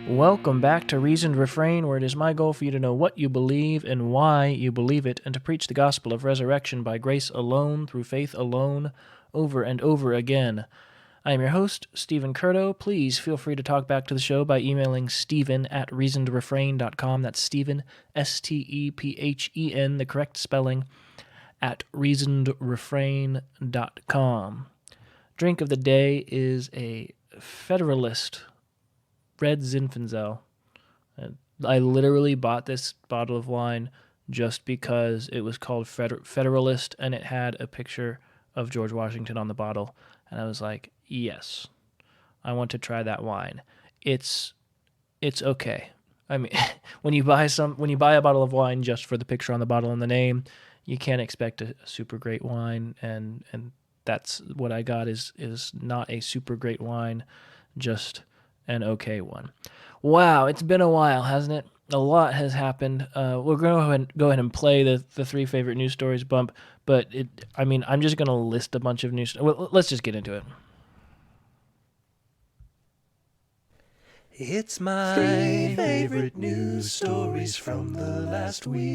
Welcome back to Reasoned Refrain, where it is my goal for you to know what you believe and why you believe it, and to preach the gospel of resurrection by grace alone, through faith alone, over and over again. I am your host, Stephen Curto. Please feel free to talk back to the show by emailing Stephen@reasonedrefrain.com. That's Stephen, Stephen, the correct spelling, at reasonedrefrain.com. Drink of the day is a Federalist Red Zinfandel. I literally bought this bottle of wine just because it was called Federalist and it had a picture of George Washington on the bottle. And I was like, yes, I want to try that wine. It's okay. I mean, when you buy a bottle of wine just for the picture on the bottle and the name, you can't expect a super great wine. And that's what I got is not a super great wine, just an okay one. Wow, it's been a while, hasn't it? A lot has happened. We're going to go ahead and play the three favorite news stories bump, but I'm just going to list a bunch of news. Well, let's just get into it. It's my three favorite news stories from the last week.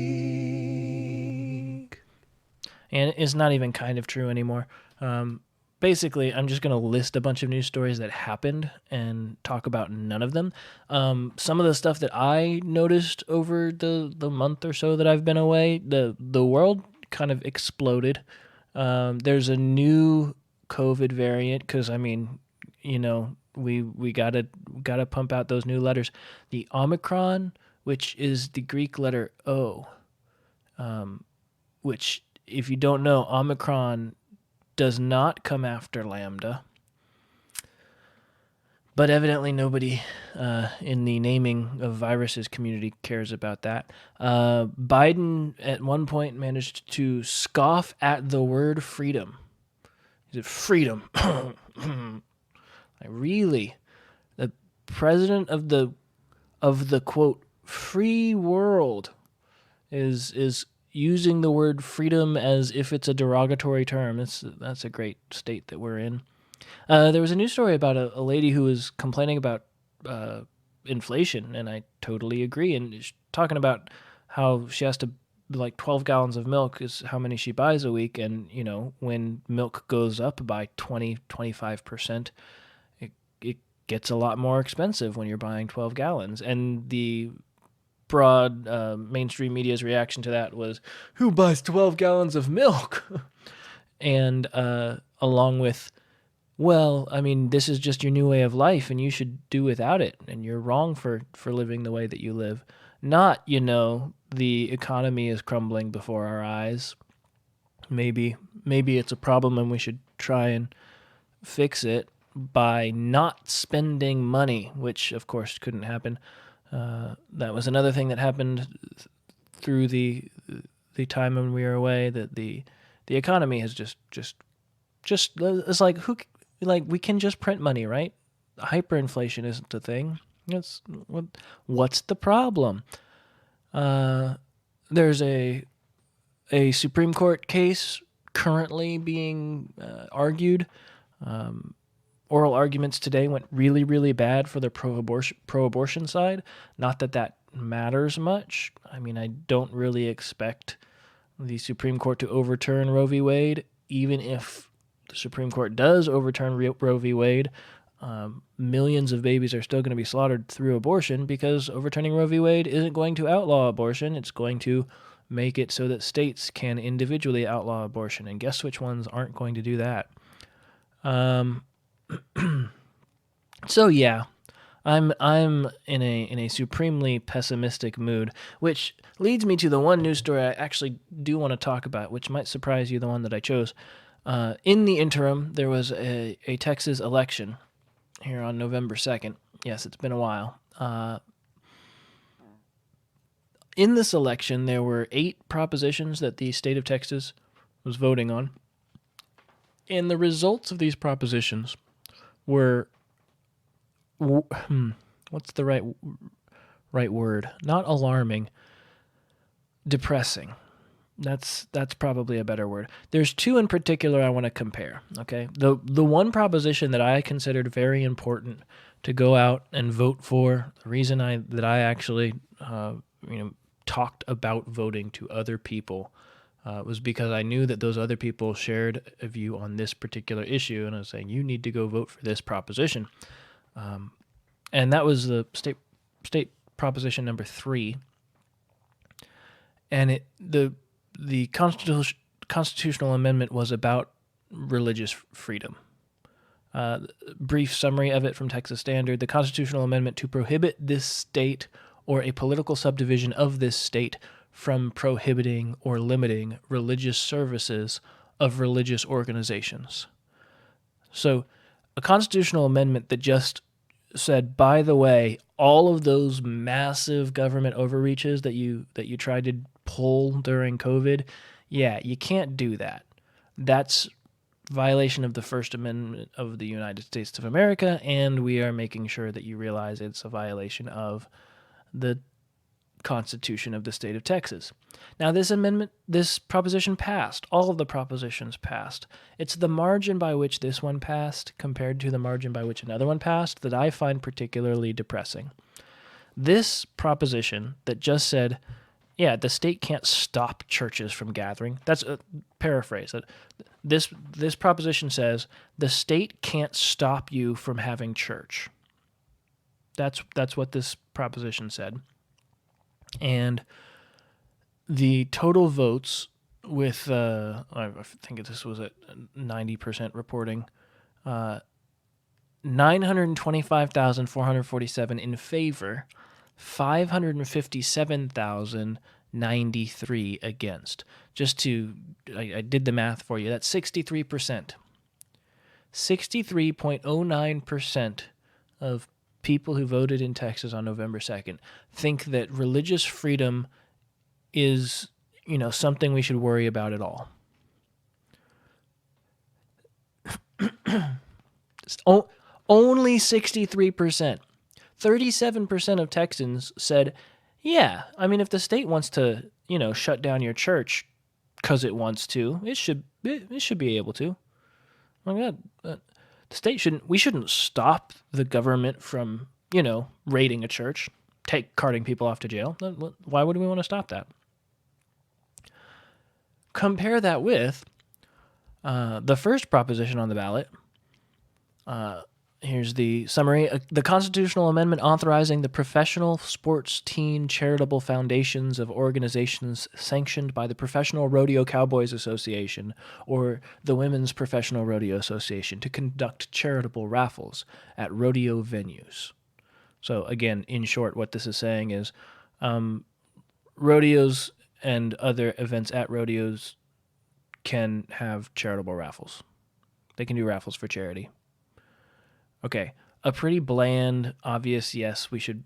And it's not even kind of true anymore. Basically, I'm just going to list a bunch of news stories that happened and talk about none of them. Some of the stuff that I noticed over the month or so that I've been away, the world kind of exploded. There's a new COVID variant because, we gotta pump out those new letters. The Omicron, which is the Greek letter O, which, if you don't know, Omicron does not come after Lambda, but evidently nobody in the naming of viruses community cares about that. Biden at one point managed to scoff at the word freedom. He said, freedom. Really? The president of the quote free world is using the word freedom as if it's a derogatory term. That's a great state that we're in. There was a news story about a lady who was complaining about inflation, and I totally agree. And she's talking about how she has to, 12 gallons of milk is how many she buys a week. And, when milk goes up by 25%, it gets a lot more expensive when you're buying 12 gallons. And the broad mainstream media's reaction to that was, who buys 12 gallons of milk? And along with, this is just your new way of life and you should do without it, and you're wrong for living the way that you live. Not, the economy is crumbling before our eyes. Maybe it's a problem and we should try and fix it by not spending money, which of course couldn't happen. That was another thing that happened through the time when we were away. That the economy has just it's we can just print money, right? Hyperinflation isn't a thing. What's the problem? There's a Supreme Court case currently being argued. Oral arguments today went really, really bad for the pro-abortion side. Not that matters much. I don't really expect the Supreme Court to overturn Roe v. Wade. Even if the Supreme Court does overturn Roe v. Wade, millions of babies are still going to be slaughtered through abortion, because overturning Roe v. Wade isn't going to outlaw abortion. It's going to make it so that states can individually outlaw abortion. And guess which ones aren't going to do that? So yeah, I'm in a supremely pessimistic mood, which leads me to the one news story I actually do want to talk about, which might surprise you, the one that I chose. In the interim, there was a Texas election here on November 2nd. Yes, it's been a while. In this election, there were 8 propositions that the state of Texas was voting on. And the results of these propositions were, what's the right word? Not alarming, depressing. That's probably a better word. There's 2 in particular I want to compare. Okay, the one proposition that I considered very important to go out and vote for, the reason that I actually talked about voting to other people was because I knew that those other people shared a view on this particular issue, and I was saying, you need to go vote for this proposition. And that was the state proposition number 3. And the constitutional amendment was about religious freedom. Brief summary of it from Texas Standard: the constitutional amendment to prohibit this state or a political subdivision of this state from prohibiting or limiting religious services of religious organizations. So, a constitutional amendment that just said, by the way, all of those massive government overreaches that you tried to pull during COVID, yeah, you can't do that. That's violation of the First Amendment of the United States of America, and we are making sure that you realize it's a violation of the Constitution of the state of Texas. Now, this proposition passed. All of the propositions passed. It's the margin by which this one passed compared to the margin by which another one passed that I find particularly depressing. This proposition that just said, yeah, the state can't stop churches from gathering. That's a paraphrase. This proposition says the state can't stop you from having church. That's what this proposition said. And the total votes with, I think this was at 90% reporting, 925,447 in favor, 557,093 against. I did the math for you. That's 63%. 63.09% of people who voted in Texas on November 2nd think that religious freedom is, something we should worry about at all. Only 63%. 37% of Texans said, yeah, I mean, if the state wants to, shut down your church because it wants to, it should be able to. Oh my God, we shouldn't stop the government from, raiding a church, carting people off to jail. Why would we want to stop that? Compare that with the first proposition on the ballot. Here's the summary. The constitutional amendment authorizing the professional sports team charitable foundations of organizations sanctioned by the Professional Rodeo Cowboys Association or the Women's Professional Rodeo Association to conduct charitable raffles at rodeo venues. So again, in short, what this is saying is rodeos and other events at rodeos can have charitable raffles. They can do raffles for charity. Okay, a pretty bland, obvious yes. We should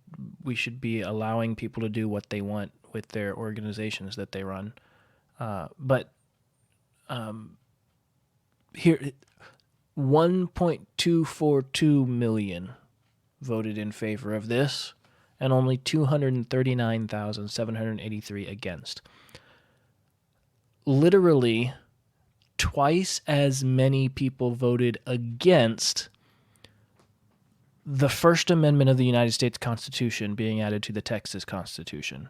be allowing people to do what they want with their organizations that they run, but here, 1.242 million voted in favor of this, and only 239,783 against. Literally, twice as many people voted against the First Amendment of the United States Constitution being added to the Texas Constitution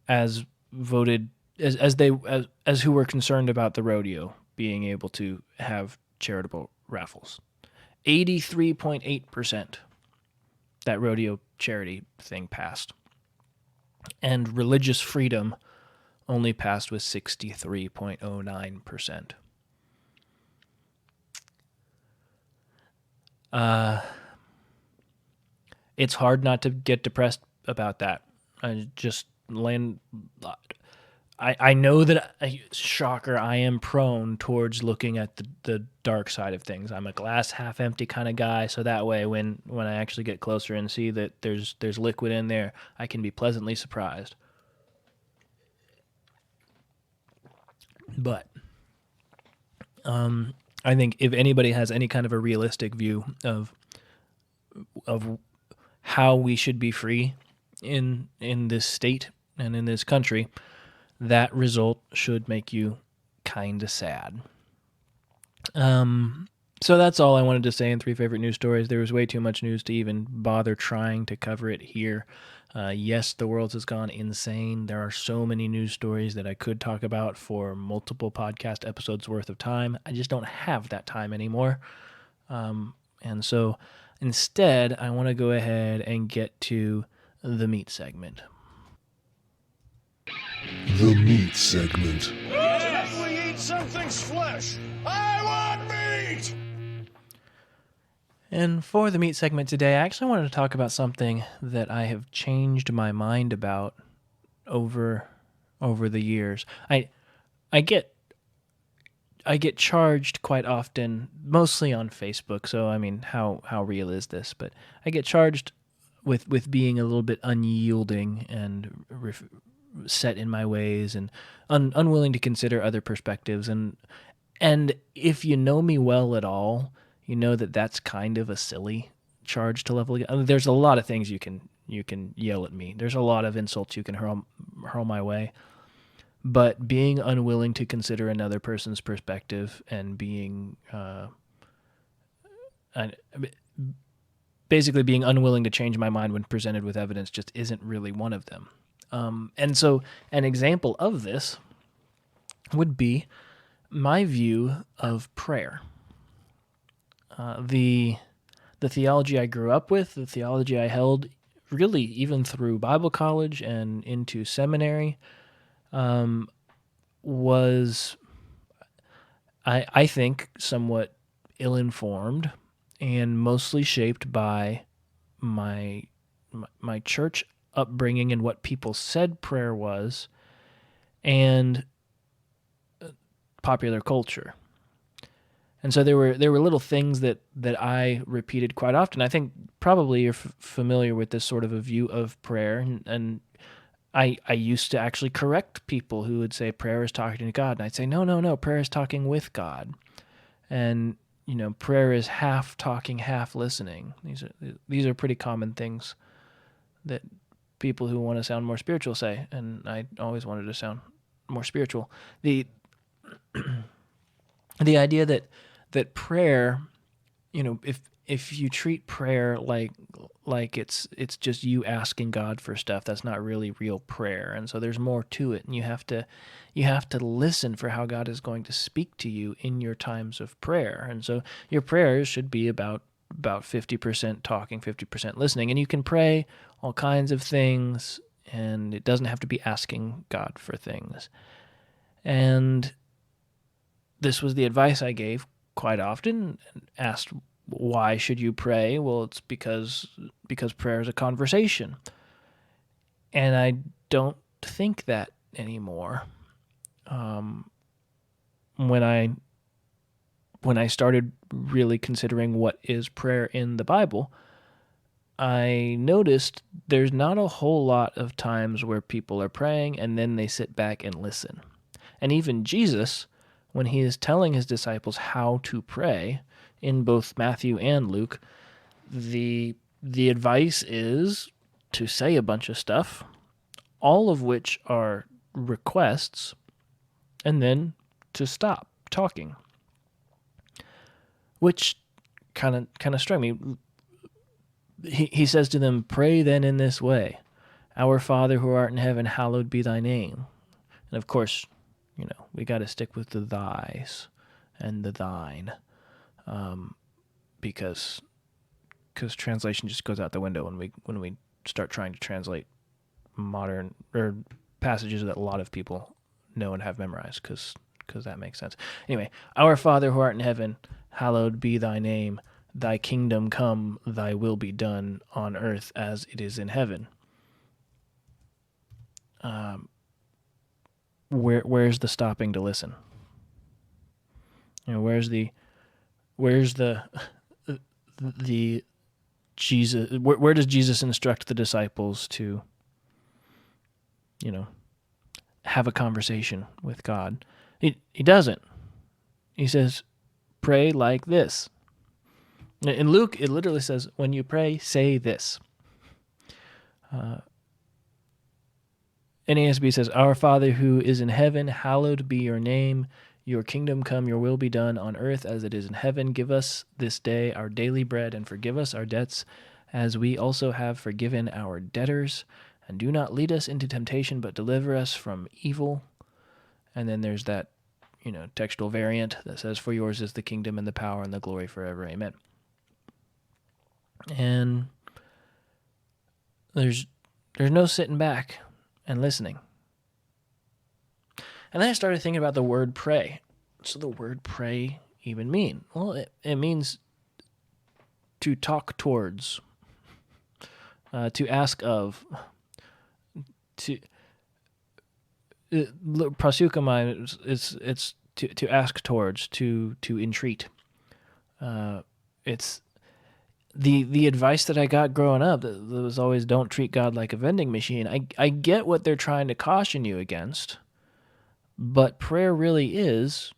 as voted as who were concerned about the rodeo being able to have charitable raffles. 83.8% that rodeo charity thing passed. And religious freedom only passed with 63.09%. it's hard not to get depressed about that. I just land. I know that, shocker, I am prone towards looking at the dark side of things. I'm a glass half empty kind of guy, so that way when I actually get closer and see that there's liquid in there, I can be pleasantly surprised. But I think if anybody has any kind of a realistic view of how we should be free in this state and in this country, that result should make you kind of sad. So that's all I wanted to say in three favorite news stories. There was way too much news to even bother trying to cover it here. Yes, the world has gone insane. There are so many news stories that I could talk about for multiple podcast episodes worth of time. I just don't have that time anymore. And so instead, I want to go ahead and get to the meat segment. The meat segment. We eat something's flesh. I want meat! And for the meat segment today, I actually wanted to talk about something that I have changed my mind about over the years. I get charged quite often, mostly on Facebook. So I mean, how real is this? But I get charged with being a little bit unyielding and set in my ways and unwilling to consider other perspectives. And if you know me well at all, you know that that's kind of a silly charge to level. I mean, there's a lot of things you can yell at me. There's a lot of insults you can hurl my way. But being unwilling to consider another person's perspective and being basically being unwilling to change my mind when presented with evidence just isn't really one of them. And so an example of this would be my view of prayer. The theology I grew up with, the theology I held really even through Bible college and into seminary, was, I think, somewhat ill-informed and mostly shaped by my church upbringing and what people said prayer was, and popular culture. And so there were little things that I repeated quite often. I think probably you're familiar with this sort of a view of prayer, and I used to actually correct people who would say prayer is talking to God, and I'd say no, prayer is talking with God, and prayer is half talking, half listening. These are pretty common things that people who want to sound more spiritual say, and I always wanted to sound more spiritual. The idea that prayer, if you treat prayer like it's just you asking God for stuff, that's not really real prayer. And so there's more to it, and you have to listen for how God is going to speak to you in your times of prayer. And so your prayers should be about 50% talking, 50% listening. And you can pray all kinds of things, and it doesn't have to be asking God for things. And this was the advice I gave quite often. Asked, why should you pray? Well, it's because prayer is a conversation. And I don't think that anymore. When I started really considering what is prayer in the Bible, I noticed there's not a whole lot of times where people are praying and then they sit back and listen. And even Jesus, when he is telling his disciples how to pray in both Matthew and Luke, the advice is to say a bunch of stuff, all of which are requests, and then to stop talking. Which kind of struck me. He says to them, "Pray then in this way, Our Father who art in heaven, hallowed be thy name." And of course, we got to stick with the thys and the thine, because translation just goes out the window when we start trying to translate modern or passages that a lot of people know and have memorized, because that makes sense. Anyway, Our Father who art in heaven, hallowed be thy name. thy kingdom come, thy will be done on earth as it is in heaven. Where's the stopping to listen? Where's the Jesus? Where does Jesus instruct the disciples to, have a conversation with God? He doesn't. He says, pray like this. In Luke, it literally says, when you pray, say this. NASB says, Our Father who is in heaven, hallowed be your name. Your kingdom come, your will be done on earth as it is in heaven. Give us this day our daily bread, and forgive us our debts as we also have forgiven our debtors. And do not lead us into temptation, but deliver us from evil. And then there's that, textual variant that says, For yours is the kingdom and the power and the glory forever. Amen. And there's no sitting back and listening. And then I started thinking about the word pray. So the word pray even mean? Well, it means to talk towards, to ask of, to proseuchomai, it's to ask towards, to entreat. It's the advice that I got growing up that was always don't treat God like a vending machine. I get what they're trying to caution you against, but prayer really is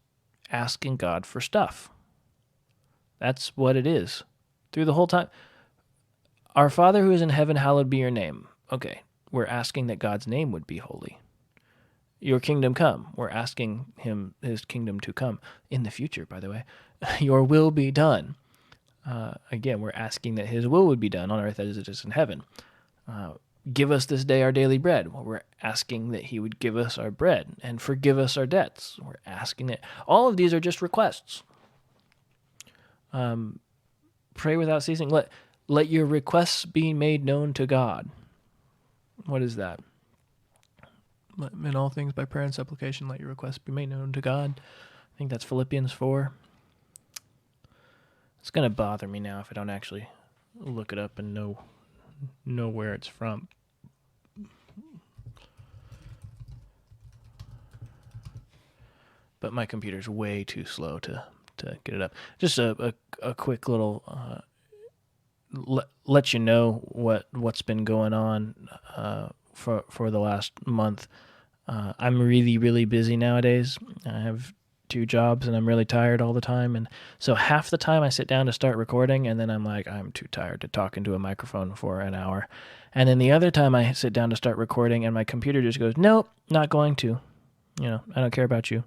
asking God for stuff. That's what it is. Through the whole time. Our Father who is in heaven, hallowed be your name. Okay, we're asking that God's name would be holy. Your kingdom come. We're asking his kingdom to come in the future, by the way. Your will be done. Again, we're asking that his will would be done on earth as it is in heaven. Give us this day our daily bread. Well, we're asking that he would give us our bread and forgive us our debts. We're asking that. All of these are just requests. Pray without ceasing. Let your requests be made known to God. What is that? In all things by prayer and supplication, let your requests be made known to God. I think that's Philippians 4. It's going to bother me now if I don't actually look it up and know where it's from. But my computer's way too slow to get it up. Just a quick little let you know what's been going on for the last month. I'm really, really busy nowadays. I have 2 jobs and I'm really tired all the time. And so half the time I sit down to start recording and then I'm like, I'm too tired to talk into a microphone for an hour. And then the other time I sit down to start recording and my computer just goes, nope, not going to. I don't care about you.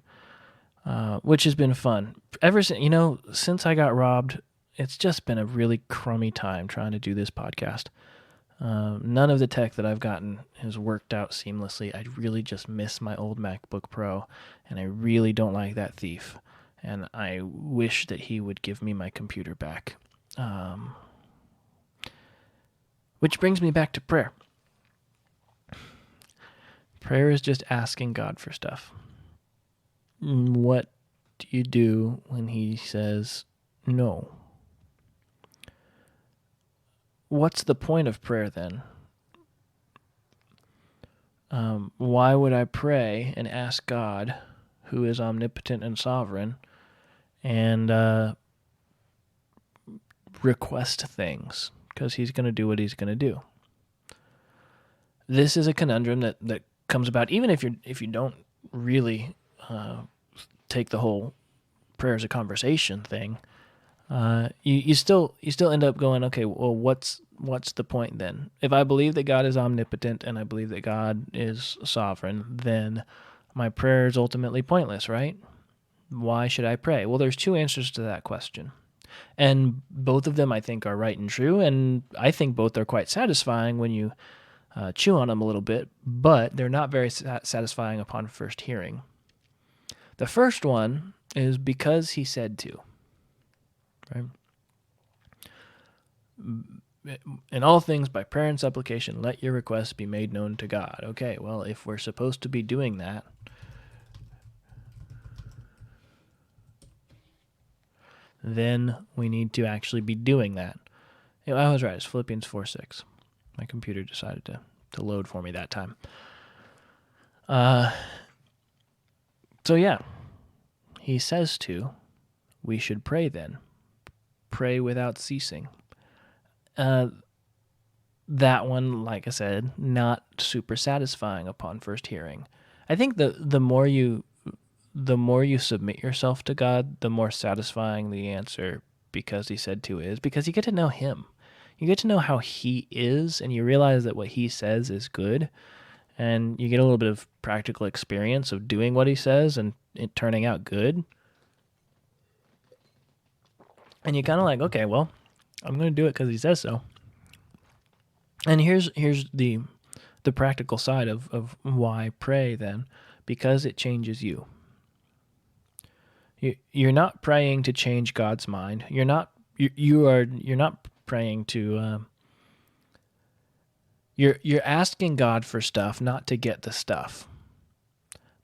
Which has been fun. Ever since I got robbed, it's just been a really crummy time trying to do this podcast. None of the tech that I've gotten has worked out seamlessly. I really just miss my old MacBook Pro, and I really don't like that thief. And I wish that he would give me my computer back. Which brings me back to prayer. Prayer is just asking God for stuff. What do you do when he says no? What's the point of prayer then? Why would I pray and ask God, who is omnipotent and sovereign, and request things? Because he's going to do what he's going to do. This is a conundrum that comes about even if you don't really take the whole prayer as a conversation thing. You still end up going, okay, well, what's the point then? If I believe that God is omnipotent and I believe that God is sovereign, then my prayer is ultimately pointless, right? Why should I pray? Well, there's 2 answers to that question. And both of them I think are right and true, and I think both are quite satisfying when you chew on them a little bit, but they're not very satisfying upon first hearing. The first one is because he said to. Right? In all things, by prayer and supplication, let your requests be made known to God. Okay, well, if we're supposed to be doing that, then we need to actually be doing that. I was right. It's Philippians 4:6. My computer decided to load for me that time. So yeah, he says we should pray then. Pray without ceasing. That one, like I said, not super satisfying upon first hearing. I think the more you submit yourself to God, the more satisfying the answer, because he said to, is, because you get to know him. You get to know how he is, and you realize that what he says is good, and you get a little bit of practical experience of doing what he says and it turning out good. And you're kind of like, okay, well, I'm going to do it because he says so. And here's the practical side of why pray then, because it changes you. You're not praying to change God's mind. You're not praying to. You're asking God for stuff, not to get the stuff,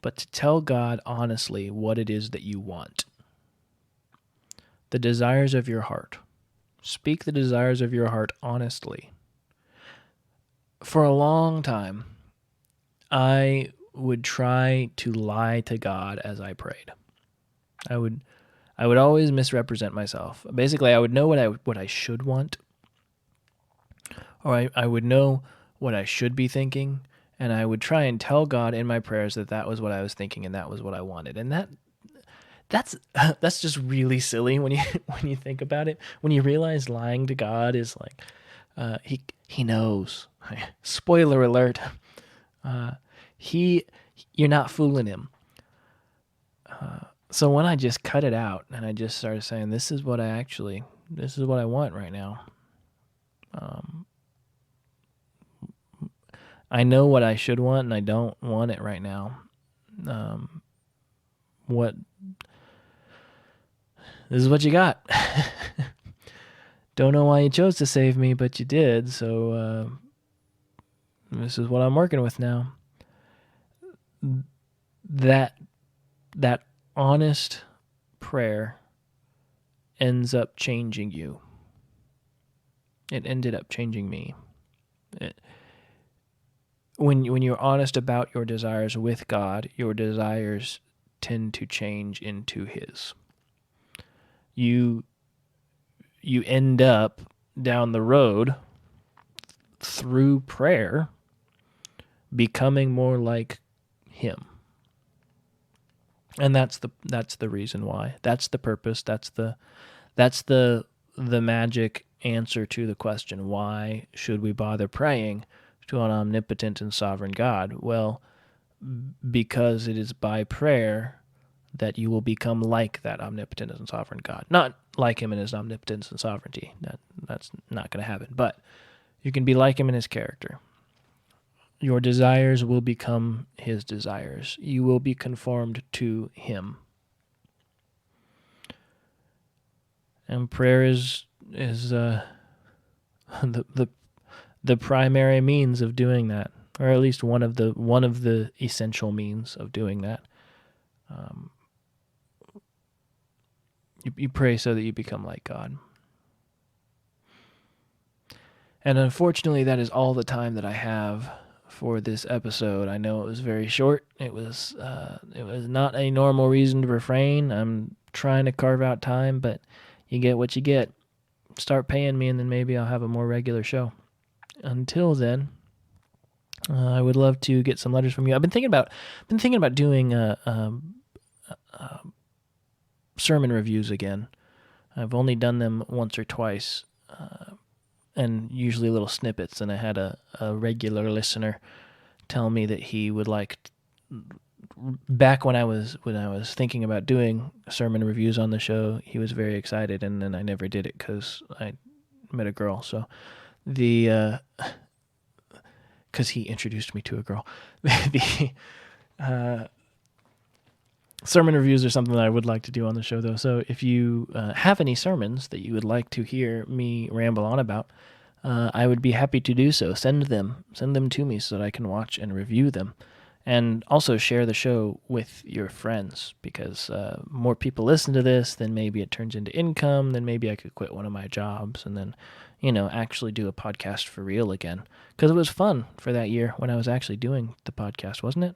but to tell God honestly what it is that you want. The desires of your heart. Speak the desires of your heart honestly. For a long time, I would try to lie to God as I prayed. I would always misrepresent myself. Basically, I would know what I should want, or I would know what I should be thinking, and I would try and tell God in my prayers that was what I was thinking and that was what I wanted. And that's just really silly when you think about it. When you realize lying to God is like, he knows. Spoiler alert. You're not fooling him. So when I just cut it out and I just started saying, this is what I want right now. I know what I should want and I don't want it right now. This is what you got. Don't know why you chose to save me, but you did. So this is what I'm working with now. That honest prayer ends up changing you. It ended up changing me. When you're honest about your desires with God, your desires tend to change into his. You end up down the road through prayer becoming more like him. And that's the reason why. That's the purpose. That's the magic answer to the question, why should we bother praying to an omnipotent and sovereign God? Well, because it is by prayer that you will become like that omnipotent and sovereign God. Not like him in his omnipotence and sovereignty. That's not going to happen. But you can be like him in his character. Your desires will become his desires. You will be conformed to him. And prayer is the primary means of doing that, or at least one of the essential means of doing that. You pray so that you become like God. And unfortunately, that is all the time that I have for this episode. I know it was very short. It was not a normal reason to refrain. I'm trying to carve out time, but you get what you get. Start paying me, and then maybe I'll have a more regular show. Until then, I would love to get some letters from you. I've been thinking about doing sermon reviews again. I've only done them once or twice, and usually little snippets. And I had a regular listener tell me that he would like. Back when I was thinking about doing sermon reviews on the show, he was very excited, and then I never did it because I met a girl. So because he introduced me to a girl. Sermon reviews are something that I would like to do on the show, though. So if you have any sermons that you would like to hear me ramble on about, I would be happy to do so. Send them to me so that I can watch and review them. And also share the show with your friends, because more people listen to this, then maybe it turns into income, then maybe I could quit one of my jobs and then, actually do a podcast for real again. Because it was fun for that year when I was actually doing the podcast, wasn't it?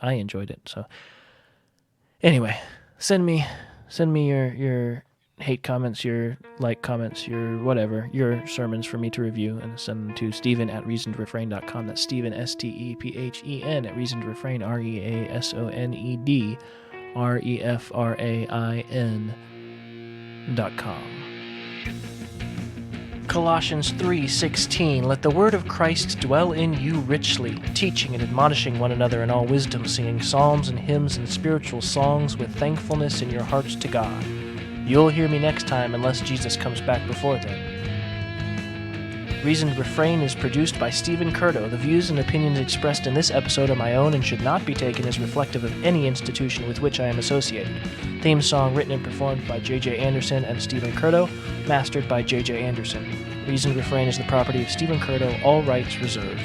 I enjoyed it. So anyway, send me your hate comments, your like comments, your whatever, your sermons for me to review, and send them to Steven@reasonedrefrain.com. That's Steven, STEPHEN, at reasonedrefrain, REASONEDREFRAIN.com. Colossians 3:16, let the word of Christ dwell in you richly, teaching and admonishing one another in all wisdom, singing psalms and hymns and spiritual songs with thankfulness in your hearts to God. You'll hear me next time unless Jesus comes back before then. Reasoned Refrain is produced by Stephen Curto. The views and opinions expressed in this episode are my own and should not be taken as reflective of any institution with which I am associated. Theme song written and performed by J.J. Anderson and Stephen Curto, mastered by J.J. Anderson. Reasoned Refrain is the property of Stephen Curto, all rights reserved.